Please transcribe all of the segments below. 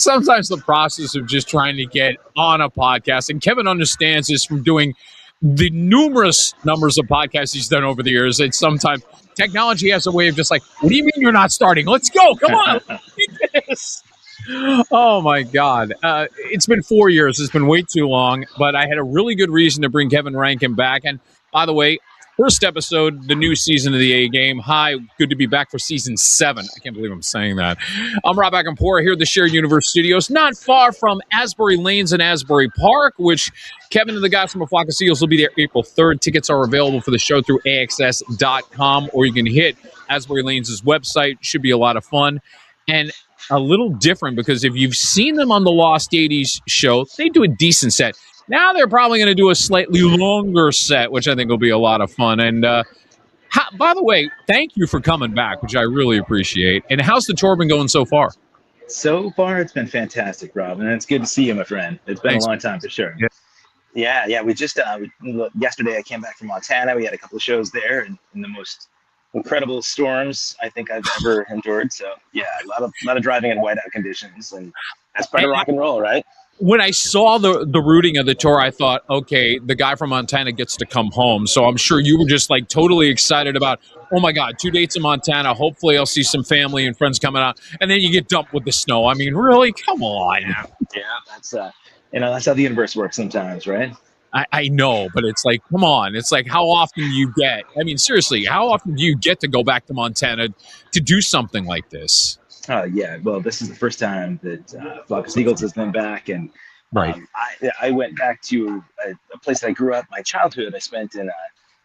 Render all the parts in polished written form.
sometimes the process of just trying to get on a podcast, and Kevin understands this from doing the numerous numbers of podcasts he's done over the years. It's sometimes technology has a way of just like, what do you mean you're not starting? Let's go. Come on. Let's do this. Oh, my God. It's been 4 years. It's been way too long, but I had a really good reason to bring Kevin Rankin back. And by the way, first episode, the new season of the A Game. Hi, good to be back for season 7. I can't believe I'm saying that. I'm Rob Acampora here at the Shared Universe Studios, not far from Asbury Lanes and Asbury Park, which Kevin and the guys from A Flock of Seagulls will be there April 3rd. Tickets are available for the show through AXS.com, or you can hit Asbury Lanes' website. Should be a lot of fun. And a little different because if you've seen them on the Lost 80s show, they do a decent set. Now they're probably going to do a slightly longer set, which I think will be a lot of fun. And by the way, thank you for coming back, which I really appreciate. And how's the tour been going so far? So far, it's been fantastic, Rob, and it's good to see you, my friend. It's been a long time for sure. Yeah. We just yesterday I came back from Montana. We had a couple of shows there, and in the most incredible storms I think I've ever endured. So yeah, a lot of driving in whiteout conditions, and that's part of rock and roll, right? When I saw the routing of the tour, I thought, okay, the guy from Montana gets to come home. So I'm sure you were just like totally excited about, oh my God, 2 dates in Montana. Hopefully I'll see some family and friends coming out. And then you get dumped with the snow. I mean, really? Come on. Yeah, that's that's how the universe works sometimes, right? I know, but it's like, come on. It's like, how often do you get? I mean, seriously, how often do you get to go back to Montana to do something like this? Yeah, well, this is the first time that Flock of Seagulls has been back, and right. I went back to a place that I grew up. My childhood I spent in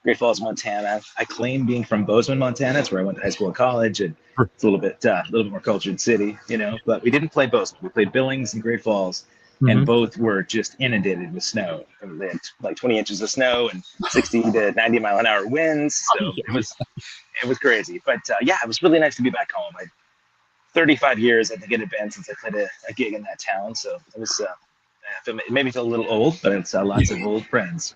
Great Falls, Montana. I claim being from Bozeman, Montana. It's where I went to high school and college, and it's a little bit more cultured city, But we didn't play Bozeman. We played Billings and Great Falls. And both were just inundated with snow. They had like 20 inches of snow and 60 to 90 mile an hour winds. So it was crazy. But it was really nice to be back home. 35 years I think it had been since I played a gig in that town. So it was it made me feel a little old, but it's lots of old friends.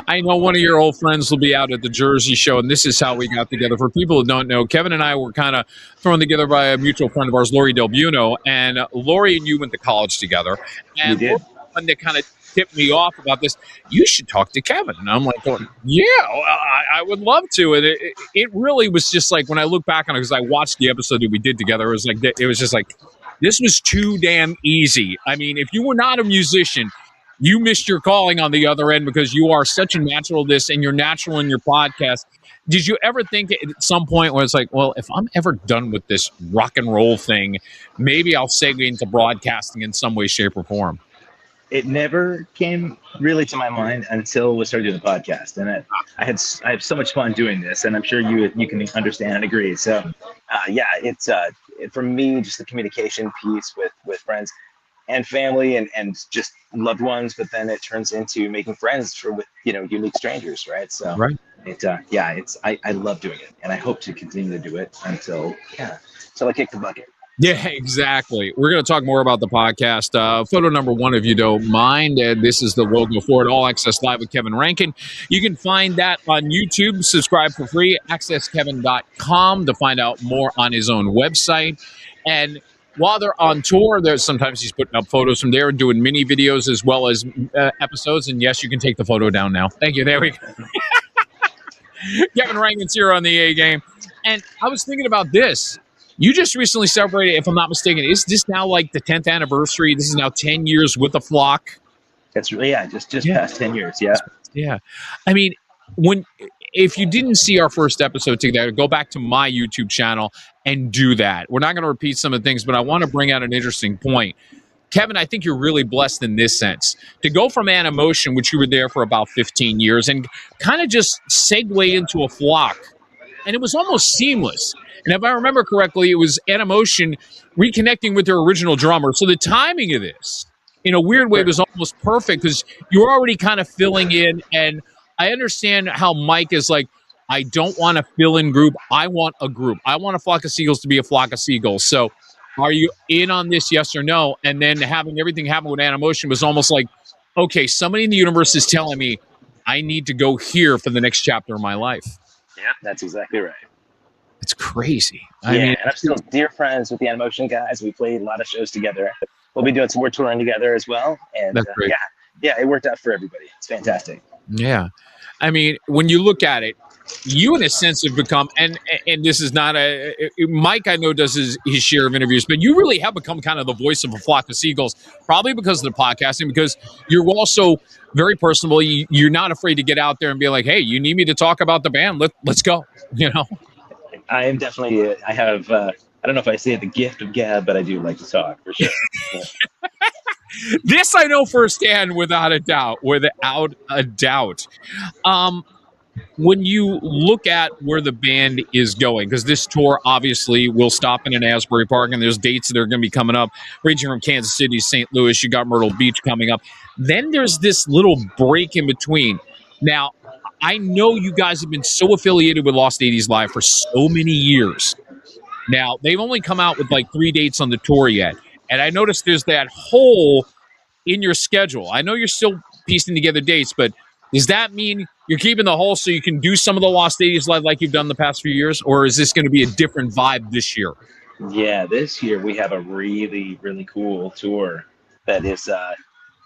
I know one of your old friends will be out at the Jersey show, and this is how we got together. For people who don't know, Kevin and I were kind of thrown together by a mutual friend of ours, Lori Del Buono, and Lori and you went to college together. And we did. One that kind of tipped me off about this, you should talk to Kevin. And I'm like, I would love to. And it really was just like, when I look back on it, because I watched the episode that we did together, it was just like, this was too damn easy. I mean, if you were not a musician, you missed your calling on the other end because you are such a natural this and you're natural in your podcast. Did you ever think at some point where it's like, well, if I'm ever done with this rock and roll thing, maybe I'll segue into broadcasting in some way, shape, or form? It never came really to my mind until we started doing the podcast. And I have so much fun doing this, and I'm sure you can understand and agree. So it's for me, just the communication piece with friends and family and just loved ones, but then it turns into making friends with unique strangers, right? So right. I love doing it, and I hope to continue to do it until I kick the bucket. Yeah, exactly. We're going to talk more about the podcast. Photo number 1, if you don't mind, and this is the logo for it, All Access Live with Kevin Rankin. You can find that on YouTube. Subscribe for free, accesskevin.com to find out more on his own website. And while they're on tour, sometimes he's putting up photos from there and doing mini videos as well as episodes. And yes, you can take the photo down now. Thank you. There we go. Kevin Rankin's here on the A Game. And I was thinking about this. You just recently celebrated, if I'm not mistaken, is this now like the 10th anniversary? This is now 10 years with the Flock. That's really, just past 10 years. Yeah. Yeah. I mean, if you didn't see our first episode together, go back to my YouTube channel and do that. We're not going to repeat some of the things, but I want to bring out an interesting point. Kevin, I think you're really blessed in this sense. To go from Animotion, which you were there for about 15 years, and kind of just segue into a Flock. And it was almost seamless. And if I remember correctly, it was Animotion reconnecting with their original drummer. So the timing of this, in a weird way, was almost perfect because you were already kind of filling in. And I understand how Mike is like, I don't want a fill-in group. I want a group. I want a Flock of Seagulls to be a Flock of Seagulls. So are you in on this, yes or no? And then having everything happen with Animotion was almost like, okay, somebody in the universe is telling me I need to go here for the next chapter of my life. Yeah, that's exactly right. It's crazy. I Yeah, mean, and I'm still dear friends with the Animation guys. We played a lot of shows together. We'll be doing some more touring together as well. And that's great. yeah, it worked out for everybody. It's fantastic. Yeah. I mean, when you look at it, you in a sense have become, and this is not Mike, I know, does his share of interviews, but you really have become kind of the voice of A Flock of Seagulls, probably because of the podcasting, because you're also very personable. You're not afraid to get out there and be like, hey, you need me to talk about the band, let's go. I am definitely, I have, I don't know if I say the gift of gab, but I do like to talk for sure. Yeah. This I know firsthand, without a doubt, um when you look at where the band is going, because this tour obviously will stop in an Asbury Park, and there's dates that are going to be coming up, ranging from Kansas City to St. Louis. You got Myrtle Beach coming up. Then there's this little break in between. Now, I know you guys have been so affiliated with Lost 80s Live for so many years. Now, they've only come out with like 3 dates on the tour yet. And I noticed there's that hole in your schedule. I know you're still piecing together dates, but does that mean you're keeping the hole so you can do some of the Lost 80s Live like you've done the past few years? Or is this going to be a different vibe this year? Yeah, this year we have a really, really cool tour that is,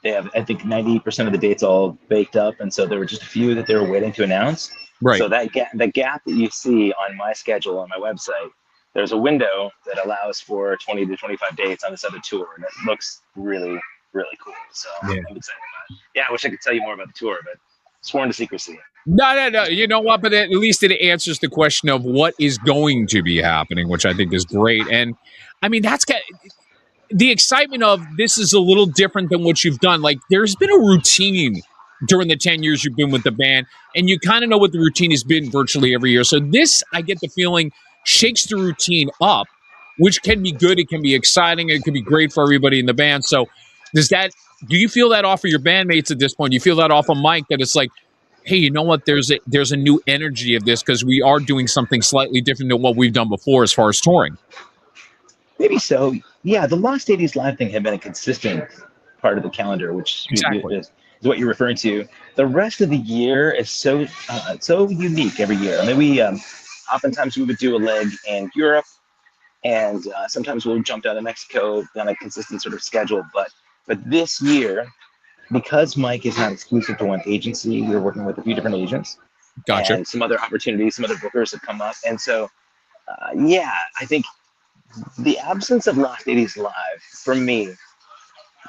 they have, I think, 90% of the dates all baked up. And so there were just a few that they were waiting to announce. Right. So the gap that you see on my schedule on my website, there's a window that allows for 20 to 25 dates on this other tour. And it looks really, really cool. So Yeah. I'm excited about it. Yeah, I wish I could tell you more about the tour, but sworn to secrecy. No. You know what? But at least it answers the question of what is going to be happening, which I think is great. And I mean, that's the excitement of this is a little different than what you've done. Like, there's been a routine during the 10 years you've been with the band, and you kind of know what the routine has been virtually every year. So this, I get the feeling, shakes the routine up, which can be good. It can be exciting. It can be great for everybody in the band. So do you feel that off of your bandmates at this point? Do you feel that off of Mike, that it's like, hey, you know what? There's a new energy of this because we are doing something slightly different than what we've done before as far as touring. Maybe so. Yeah, the Lost 80s Live thing had been a consistent part of the calendar, which Exactly. is what you're referring to. The rest of the year is so unique every year. I mean, we oftentimes we would do a leg in Europe, and sometimes we'll jump down to Mexico on a consistent sort of schedule. But this year, because Mike is not exclusive to one agency, we're working with a few different agents, Gotcha. and some other opportunities, some other bookers have come up, and so yeah, I think the absence of Lost 80s Live, for me,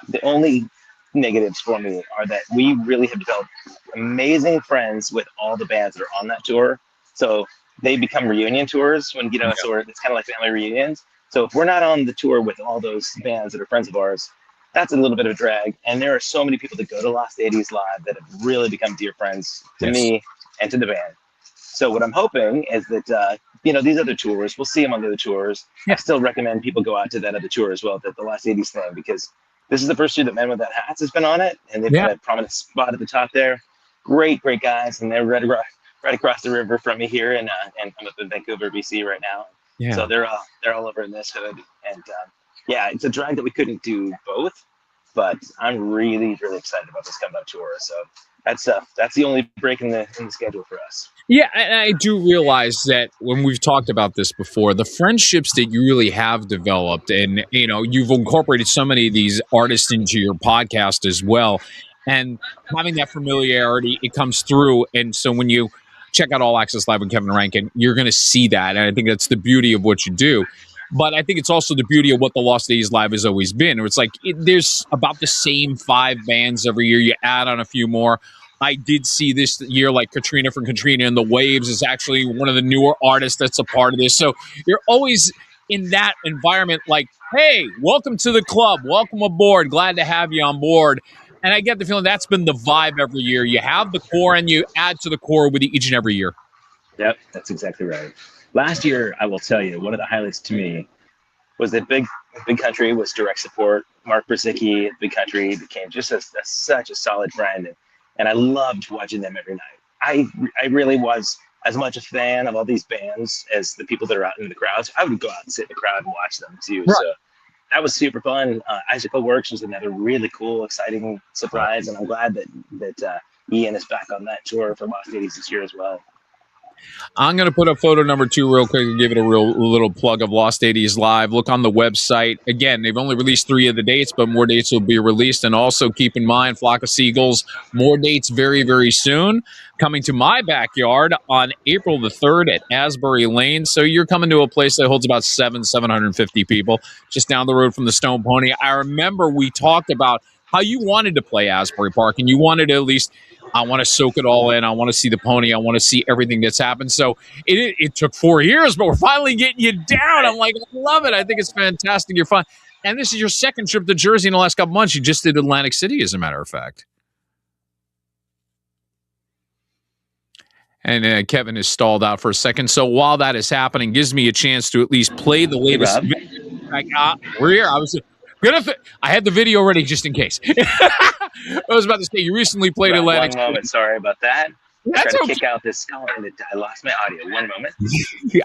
the only negatives for me are that we really have developed amazing friends with all the bands that are on that tour. So they become reunion tours when, Yeah. so it's kind of like family reunions. So if we're not on the tour with all those bands that are friends of ours, that's a little bit of a drag. And there are so many people that go to Lost 80s Live that have really become dear friends to Yes. me and to the band. So what I'm hoping is that, these other tours, we'll see them on the other tours. Yeah. I still recommend people go out to that other tour as well, the Lost 80s thing, because this is the first year that Men Without Hats has been on it, and they've got a prominent spot at the top there. Great guys, and they're right across the river from me here, and I'm up in Vancouver, BC right now. Yeah. So they're all over in this hood, and yeah, it's a drag that we couldn't do both, but I'm really excited about this coming up tour. So that's the only break in the schedule for us. Yeah, and I do realize that when we've talked about this before, the friendships that you really have developed, and you've incorporated so many of these artists into your podcast as well, and having that familiarity, it comes through. And so when you check out All Access Live with Kevin Rankin, you're going to see that, and I think that's the beauty of what you do. But I think it's also the beauty of what the Lost 80s Live has always been. It's like there's about the same 5 bands every year. You add on a few more. I did see this year, like Katrina from Katrina and the Waves is actually one of the newer artists that's a part of this. So you're always in that environment like, hey, welcome to the club. Welcome aboard. Glad to have you on board. And I get the feeling that's been the vibe every year. You have the core and you add to the core with each and every year. Yep, that's exactly right. Last year, I will tell you, one of the highlights to me was that Big Country was direct support. Mark Brzezicki at Big Country became just such a solid friend. And I loved watching them every night. I really was as much a fan of all these bands as the people that are out in the crowds. I would go out and sit in the crowd and watch them too. Right. So that was super fun. Icicle Works was another really cool, exciting surprise, and I'm glad that Ian is back on that tour for Lost 80s this year as well. I'm going to put up photo number 2 real quick and give it a little plug of Lost 80s Live. Look on the website. Again, they've only released 3 of the dates, but more dates will be released. And also keep in mind, Flock of Seagulls, more dates very, very soon. Coming to my backyard on April the 3rd at Asbury Lanes. So you're coming to a place that holds about 750 people, just down the road from the Stone Pony. I remember we talked about how you wanted to play Asbury Park, and you wanted to at least, I want to soak it all in. I want to see the pony. I want to see everything that's happened. So it took 4 years, but we're finally getting you down. I'm like, I love it. I think it's fantastic. You're fun. And this is your second trip to Jersey in the last couple months. You just did Atlantic City, as a matter of fact. And Kevin is stalled out for a second. So while that is happening, gives me a chance to at least play the latest. We're here. I had the video ready just in case. I was about to say, you recently played Atlantic City. One moment. Sorry about that. That's trying okay. to kick out this call and I lost my audio. 1 moment. Yeah,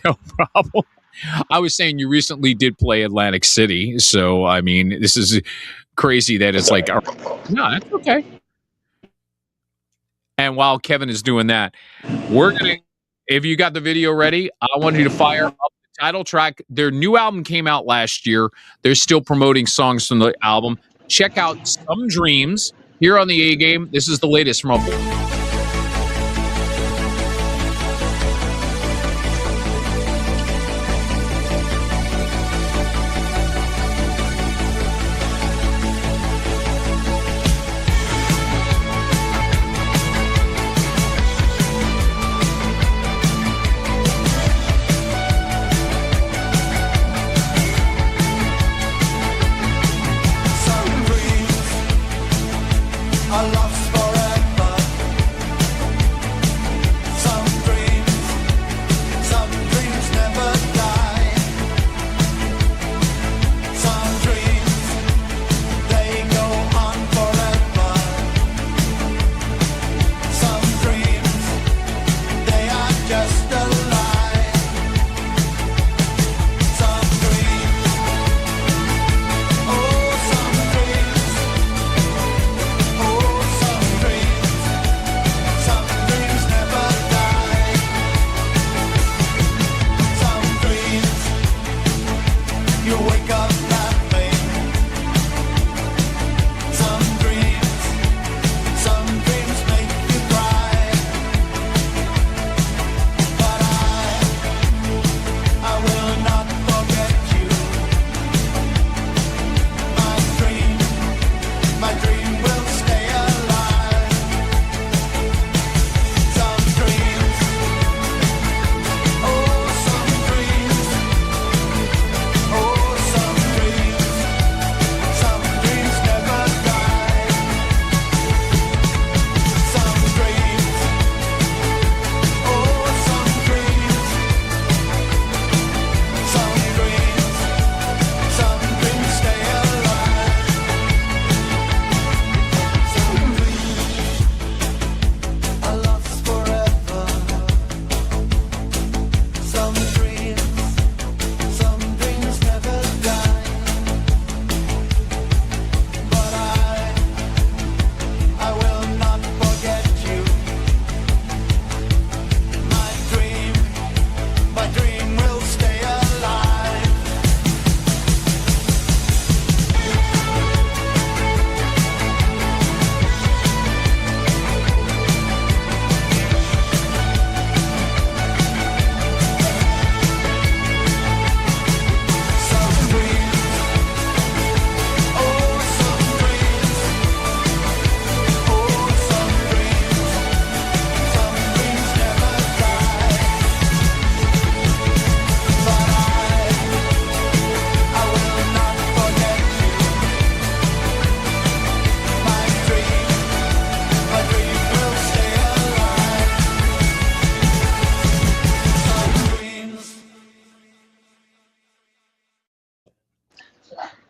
no problem. I was saying you recently did play Atlantic City. So, I mean, this is crazy that it's like, no, that's okay. And while Kevin is doing that, we're going to, if you got the video ready, I want you to fire up the title track. Their new album came out last year. They're still promoting songs from the album. Check out Some Dreams here on the A Game. This is the latest from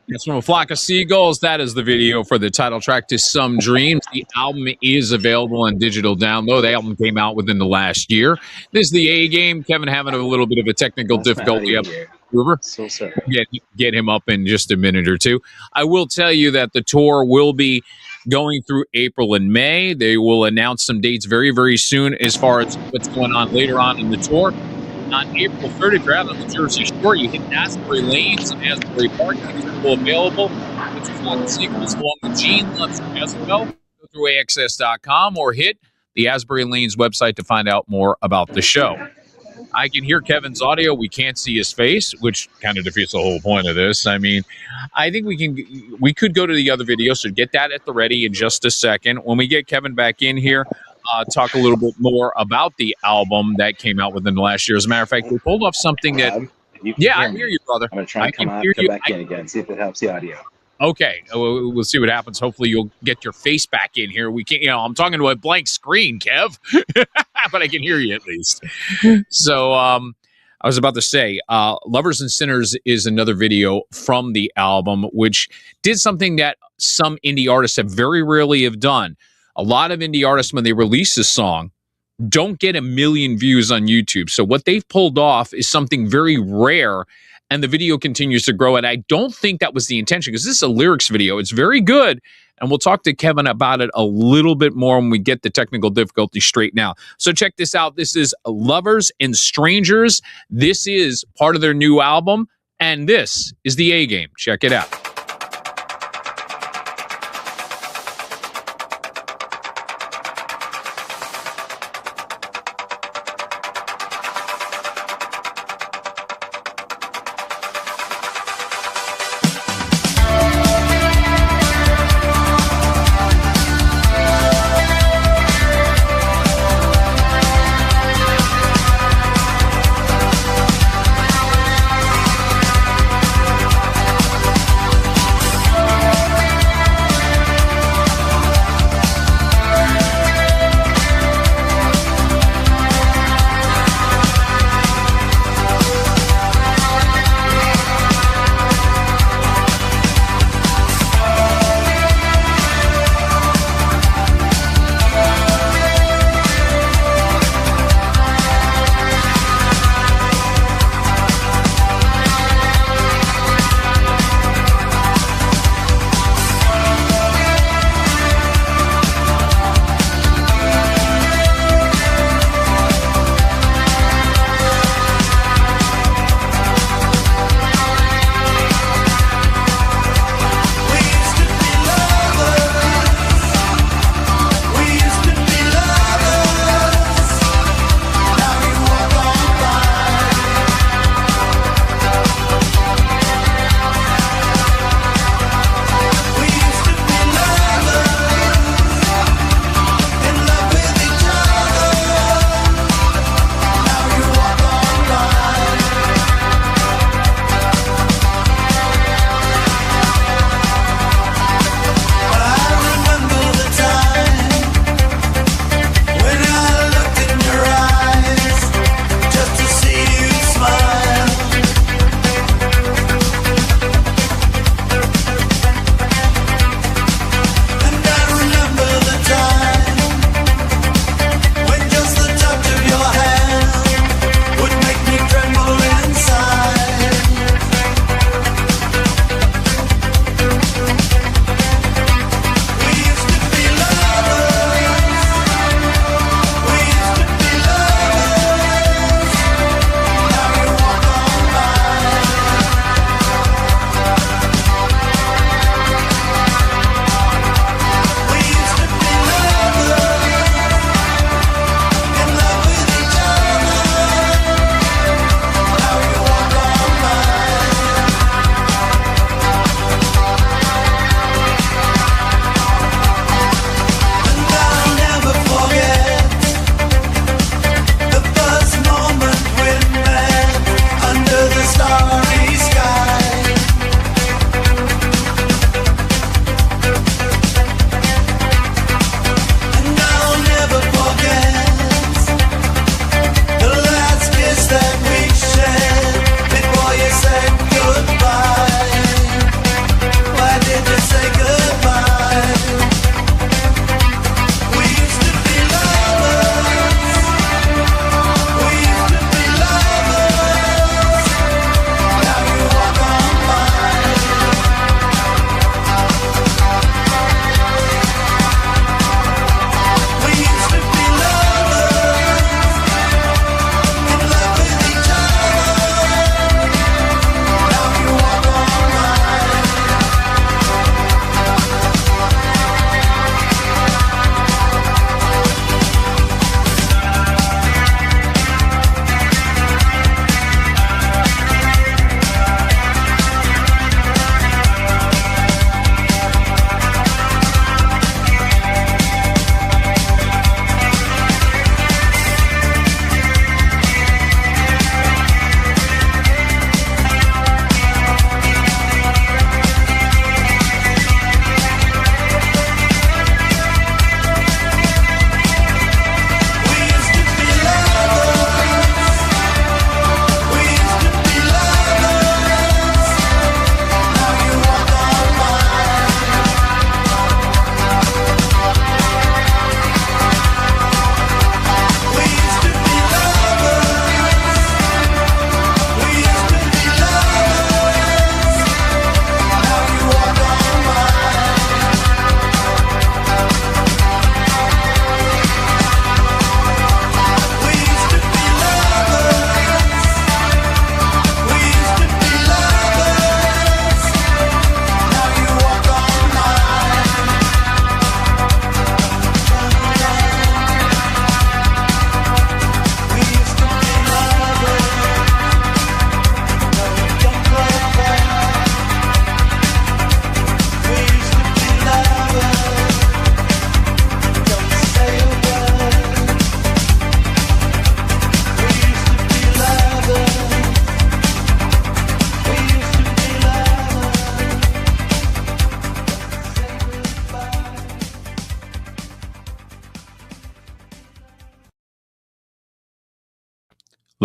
It's from A Flock of Seagulls. That is the video for the title track to Some Dreams. The album is available on digital download. The album came out within the last year. This is the A Game. Kevin having a little bit of a technical difficulty up. Groover. So sorry. Get him up in just a minute or two. I will tell you that the tour will be going through April and May. They will announce some dates very, very soon as far as what's going on later on in the tour. On April 3rd, if you're out on the Jersey Shore, you hit Asbury Lanes and Asbury Park. Tickets are still available. It's a Flock of Seagulls along with Gene Lutz as well. Go through AXS.com or hit the Asbury Lanes website to find out more about the show. I can hear Kevin's audio. We can't see his face, which kind of defeats the whole point of this. I mean, I think we could go to the other video, so get that at the ready in just a second. When we get Kevin back in here, talk a little bit more about the album that came out within the last year. As a matter of fact, we pulled off something that, I hear you, brother. I'm going to try and come back in again, see if it helps the audio. Okay, we'll see what happens. Hopefully, you'll get your face back in here. We can't, I'm talking to a blank screen, Kev, but I can hear you at least. So, I was about to say, Lovers and Sinners is another video from the album, which did something that some indie artists have very rarely have done. A lot of indie artists, when they release a song, don't get 1 million views on YouTube. So what they've pulled off is something very rare, and the video continues to grow. And I don't think that was the intention, because this is a lyrics video. It's very good, and we'll talk to Kevin about it a little bit more when we get the technical difficulty straightened out. So check this out. This is Lovers and Strangers. This is part of their new album, and this is the A Game. Check it out.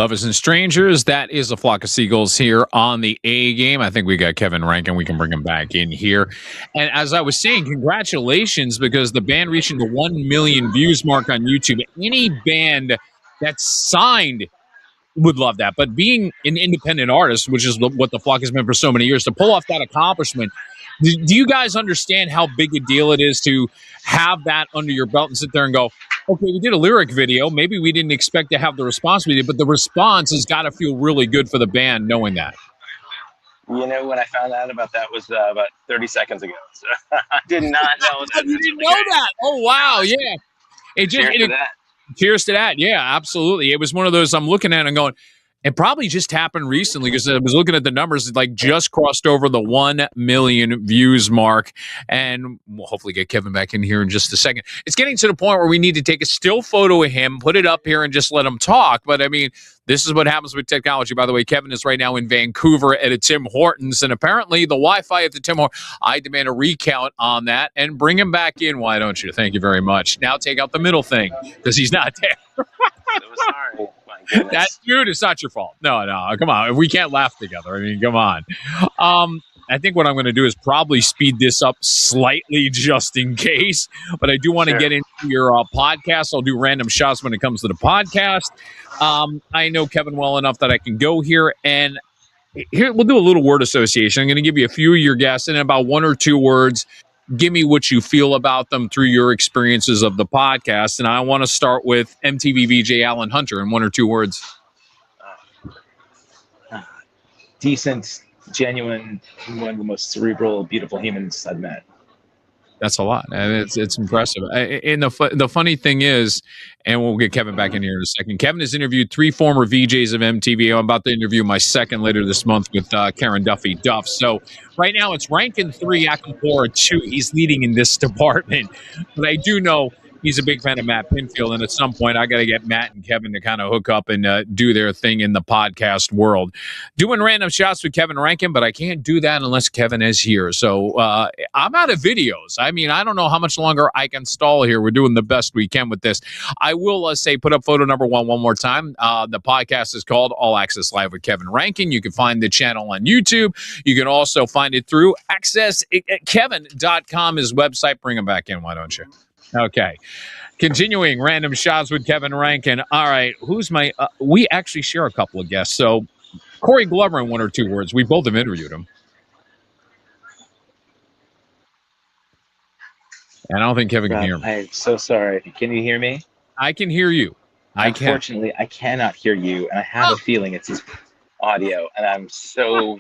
Lovers and strangers, that is A Flock of Seagulls here on the A Game. I think we got Kevin Rankin. We can bring him back in here. And as I was saying, congratulations, because the band reaching the 1 million views mark on YouTube. Any band that's signed would love that. But being an independent artist, which is what the Flock has been for so many years, to pull off that accomplishment, do you guys understand how big a deal it is to have that under your belt and sit there and go, okay, we did a lyric video. Maybe we didn't expect to have the response we did, but the response has got to feel really good for the band knowing that. You know, when I found out about that was about 30 seconds ago. So I did not know that. You didn't know that? Oh, wow. Yeah. Cheers to that. Yeah, absolutely. It was one of those I'm looking at and going, it probably just happened recently, because I was looking at the numbers. It like just crossed over the 1 million views mark, and we'll hopefully get Kevin back in here in just a second. It's getting to the point where we need to take a still photo of him, put it up here, and just let him talk. But I mean, this is what happens with technology. By the way, Kevin is right now in Vancouver at a Tim Hortons, and apparently the Wi-Fi at the Tim Hortons, I demand a recount on that and bring him back in. Why don't you? Thank you very much. Now take out the middle thing, because he's not there. So sorry. That dude, it's not your fault. No, come on. We can't laugh together. I mean, come on. I think what I'm going to do is probably speed this up slightly just in case, but I do want to get into your podcast. I'll do random shots when it comes to the podcast. I know Kevin well enough that I can go here, and here we'll do a little word association. I'm going to give you a few of your guests, and about 1 or 2 words. Give me what you feel about them through your experiences of the podcast. And I want to start with MTV VJ Alan Hunter in 1 or 2 words. Decent, genuine, one of the most cerebral, beautiful humans I've met. That's a lot, and it's impressive. And the funny thing is, and we'll get Kevin back in here in a second. Kevin has interviewed 3 former VJs of MTV. I'm about to interview my second later this month with Karen Duffy Duff. So right now it's Rankin 3, Acapora 2. He's leading in this department, but I do know he's a big fan of Matt Pinfield, and at some point I got to get Matt and Kevin to kind of hook up and do their thing in the podcast world. Doing random shots with Kevin Rankin, but I can't do that unless Kevin is here. So I'm out of videos. I mean, I don't know how much longer I can stall here. We're doing the best we can with this. I will say, put up photo number 1 more time. The podcast is called All Access Live with Kevin Rankin. You can find the channel on YouTube. You can also find it through accesskevin.com, his website. Bring him back in, why don't you? Okay. Continuing random shots with Kevin Rankin. All right. Who's my we actually share a couple of guests. So Corey Glover in 1 or 2 words. We both have interviewed him. And I don't think Kevin can hear me. I'm so sorry. Can you hear me? I can hear you. Unfortunately, I cannot hear you, and I have a feeling it's his audio. And I'm so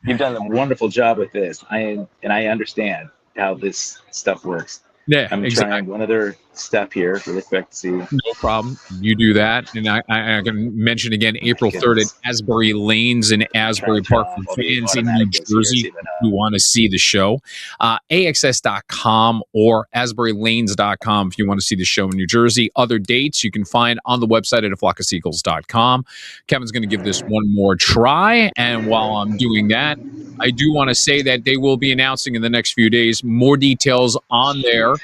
you've done a wonderful job with this. I understand how this stuff works. Yeah, I'm trying one other step here really quick to see. No problem. You do that. And I can mention again, April 3rd at Asbury Lanes in Asbury Park for fans in New Jersey who want to see the show. AXS.com or AsburyLanes.com if you want to see the show in New Jersey. Other dates you can find on the website at aflockofseagulls.com. Kevin's going to give this one more try. And while I'm doing that, I do want to say that they will be announcing in the next few days more details on there.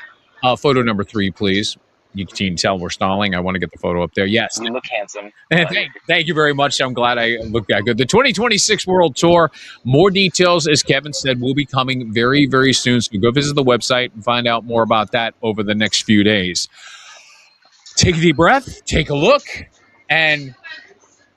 Photo number 3, please. You can tell we're stalling. I want to get the photo up there. Yes. You look handsome. Thank you very much. I'm glad I looked that good. The 2026 World Tour. More details, as Kevin said, will be coming very, very soon. So go visit the website and find out more about that over the next few days. Take a deep breath. Take a look. And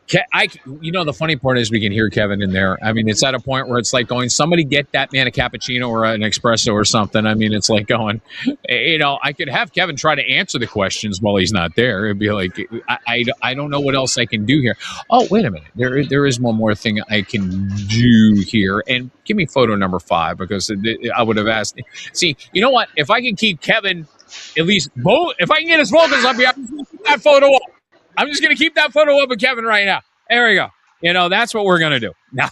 the funny part is we can hear Kevin in there. I mean, it's at a point where it's like going, somebody get that man a cappuccino or an espresso or something. I mean, it's like going, I could have Kevin try to answer the questions while he's not there. It'd be like, I don't know what else I can do here. Oh, wait a minute. There is one more thing I can do here. And give me photo number 5, because I would have asked. See, you know what? If I can keep Kevin, at least, if I can get his vocals up here, I'm just going to keep that photo up. I'm just going to keep that photo up of Kevin right now. There we go. That's what we're going to do. Now,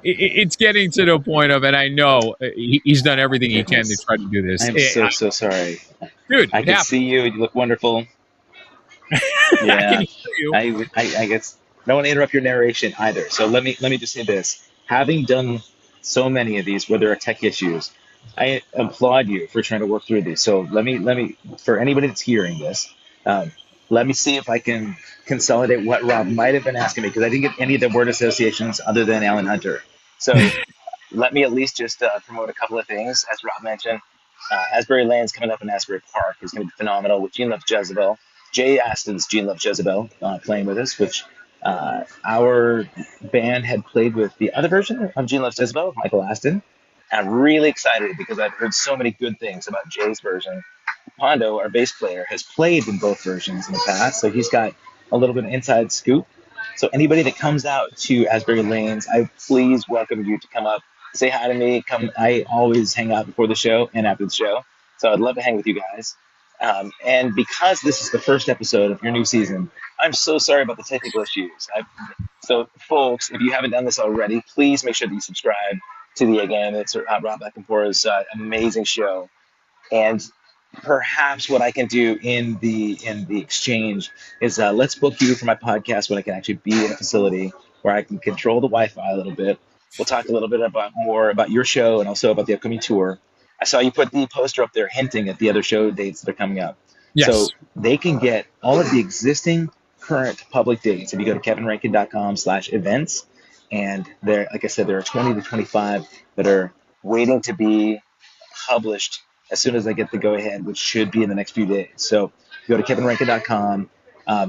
it's getting to the point of, and I know he's done everything he can to try to do this. I'm so sorry. Dude, I can see you. You look wonderful. Yeah. I can hear you. I guess I don't want to interrupt your narration either. So let me just say this. Having done so many of these where there are tech issues, I applaud you for trying to work through these. So let me for anybody that's hearing this, let me see if I can consolidate what Rob might have been asking me, because I didn't get any of the word associations other than Alan Hunter. So let me at least just promote a couple of things. As Rob mentioned, Asbury Lanes coming up in Asbury Park is going to be phenomenal with Gene Loves Jezebel. Jay Aston's Gene Loves Jezebel playing with us, which our band had played with the other version of Gene Loves Jezebel, Michael Aston. I'm really excited because I've heard so many good things about Jay's version. Pondo, our bass player, has played in both versions in the past, so he's got a little bit of inside scoop. So anybody that comes out to Asbury Lanes, I please welcome you to come up, say hi to me. Come, I always hang out before the show and after the show, so I'd love to hang with you guys. And because this is the first episode of your new season, I'm so sorry about the technical issues. So, folks, if you haven't done this already, please make sure that you subscribe to the Again. It's Rob Beckenpour's amazing show, and perhaps what I can do in the exchange is let's book you for my podcast when I can actually be in a facility where I can control the Wi-Fi a little bit. We'll talk a little bit more about your show and also about the upcoming tour. I saw you put the poster up there hinting at the other show dates that are coming up. Yes. So they can get all of the existing current public dates if you go to kevinrankin.com/events. And there, like I said, there are 20 to 25 that are waiting to be published as soon as I get the go ahead, which should be in the next few days. So go to kevinrankin.com.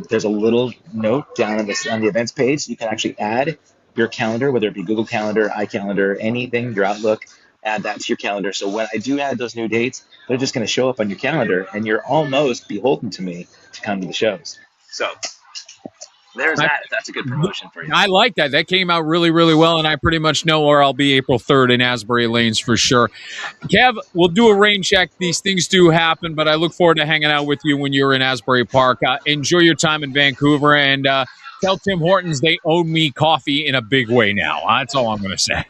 There's a little note down on the events page. You can actually add your calendar, whether it be Google Calendar, iCalendar, anything, your Outlook, add that to your calendar. So when I do add those new dates, they're just going to show up on your calendar, and you're almost beholden to me to come to the shows. So there's that. That's a good promotion for you. I like that. That came out really, really well, and I pretty much know where I'll be April 3rd in Asbury Lanes for sure. Kev, we'll do a rain check. These things do happen, but I look forward to hanging out with you when you're in Asbury Park. Enjoy your time in Vancouver, and tell Tim Hortons they owe me coffee in a big way now. That's all I'm going to say.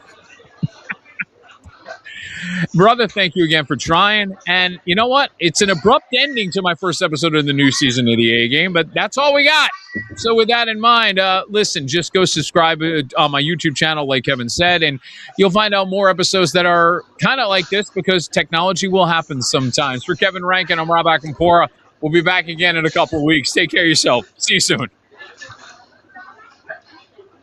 Brother, thank you again for trying. And you know what? It's an abrupt ending to my first episode of the new season of the A Game, but that's all we got. So with that in mind, listen, just go subscribe on my YouTube channel, like Kevin said, and you'll find out more episodes that are kind of like this because technology will happen sometimes. For Kevin Rankin, I'm Rob Beckenpour. We'll be back again in a couple of weeks. Take care of yourself. See you soon.